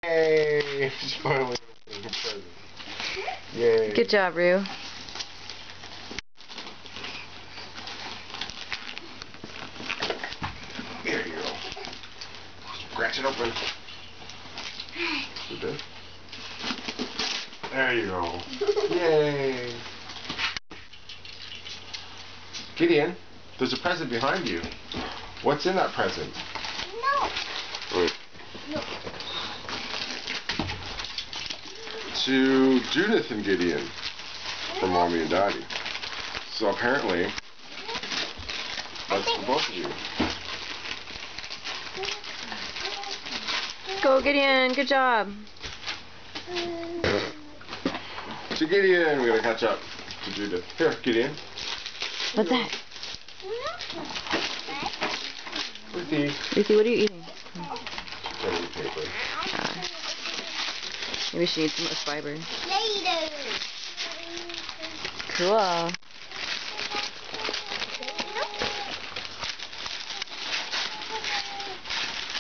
Yay! She's finally opening her present. Yay. Good job, Rue. Here you go. Scratch it open. You did? There you go. Yay! Gideon, there's a present behind you. What's in that present? No. Wait. No. To Judith and Gideon from Mommy and Daddy. So apparently, that's for both of you. Go, Gideon. Good job. To Gideon, we're gonna catch up to Judith. Here, Gideon. What's that? Ruthie. Ruthie, what are you eating? Gotta eat paper. Maybe she needs some less fiber. Later. Cool.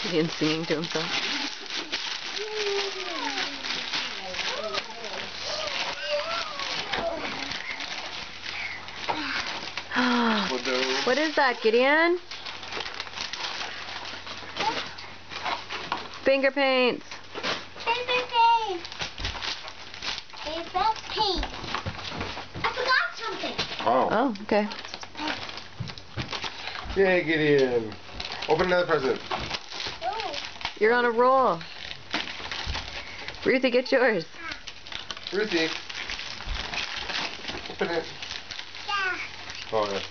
Gideon's singing to himself. What is that, Gideon? Finger paints. Paper paint. Paper paint. I forgot something. Oh. Oh, okay. Yay, Gideon. Open another present. Oh. You're on a roll. Ruthie, get yours. Ruthie. Open it. Yeah. Oh, yeah.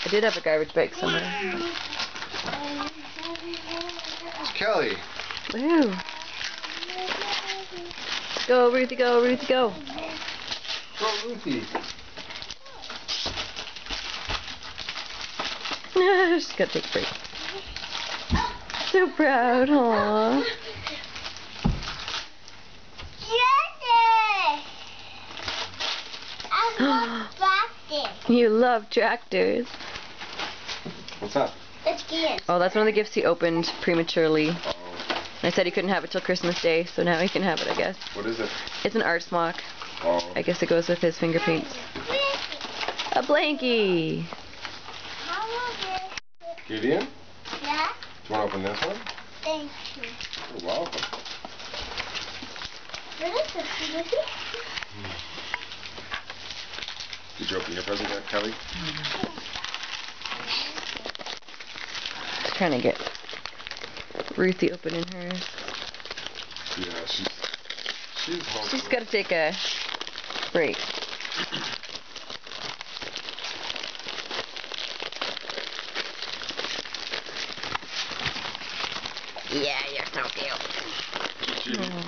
I did have a garbage bag somewhere. It's Kelly. Woo. Go, Ruthie, go, Ruthie, go. Go, Ruthie. She's got to take a break. So proud, aww. Yes. I love practice. You love tractors. What's that? Let's get it. Oh, that's one of the gifts he opened prematurely. Oh. I said he couldn't have it till Christmas Day, so now he can have it, I guess. What is it? It's an art smock. Oh. I guess it goes with his finger paints. A blankie. How was it? Gideon? Yeah. Do you want to open this one? Thank you. You're welcome. What is this, Lucy? Did you open your present yet, Kelly? Just trying to get Ruthie opening hers. Yeah, she's home. She's got to take a break. Yeah, you're so cute.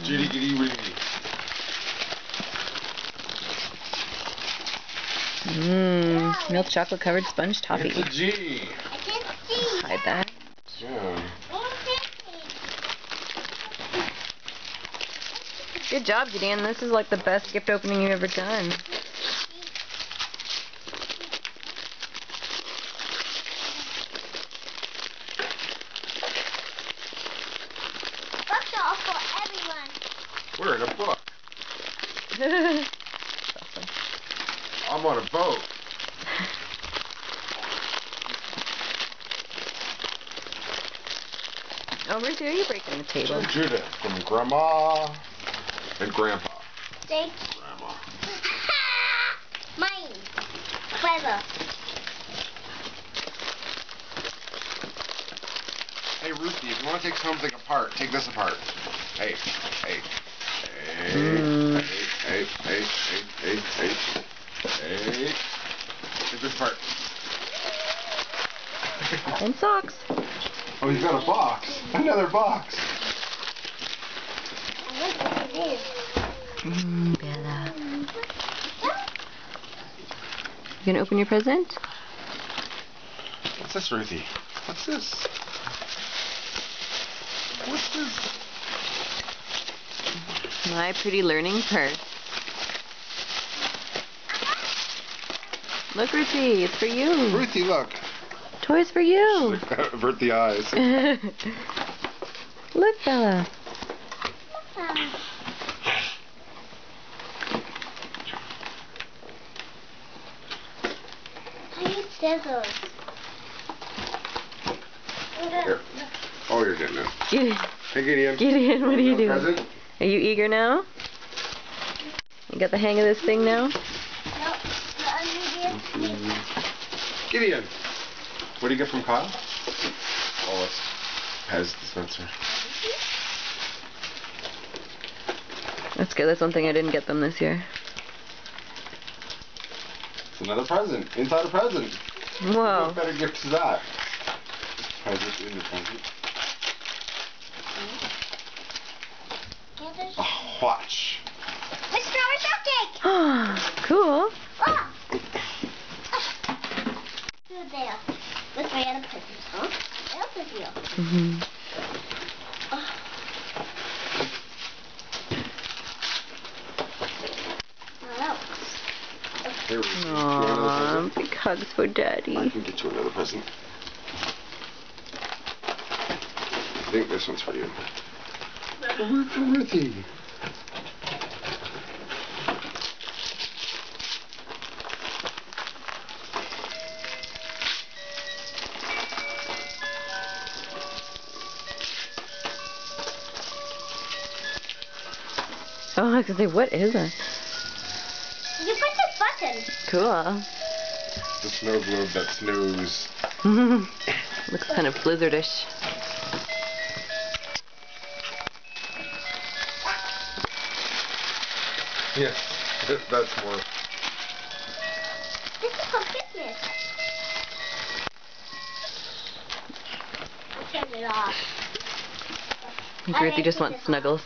Judy, giddy, witty. Mmm, milk chocolate covered sponge toffee. It's a G. I can see. Hide that. Yeah. Good job, Gideon. This is like the best gift opening you've ever done. Books are for everyone. We're in a book. That's awesome. I'm on a boat. Oh, Ruthie, are you breaking the table? To Judith from Grandma and Grandpa. Thank Grandma. Mine. Clever. Hey, Ruthie, if you want to take something apart, take this apart. Hey, hey. Hey, Mm. hey, hey, hey, hey, hey, hey. Take this apart. And socks. Oh, he's got a box. Another box. Bella. You gonna open your present? What's this, Ruthie? What's this? What's this? My pretty learning purse. Look, Ruthie, it's for you. Ruthie, look. Toys for you. Avert the eyes. Look, Bella. scissors. Here. Oh, you're getting it. Gideon, Hey, Gideon. Gideon, what are you doing? Present? Are you eager now? You got the hang of this thing now? No, Gideon. What do you get from Kyle? Oh, it's Pez dispenser. That's good. That's one thing I didn't get them this year. It's another present. Inside a present. Whoa. What better gift is that? Present in the present. A watch. My strawberry shortcake! Cool. Look! Through there. With my other presents, huh? What else is here? Mm-hmm. What else? Here we go. Aww, big hugs for I Daddy. can get you another present. I think this one's for you. Ruthie. Oh, I was gonna say, what is it? You press this button. Cool. The snow globe that snows. Looks kind of blizzardish. Yeah, that's more. This is for Christmas. Turn it off. I think Ruthie just wants snuggles.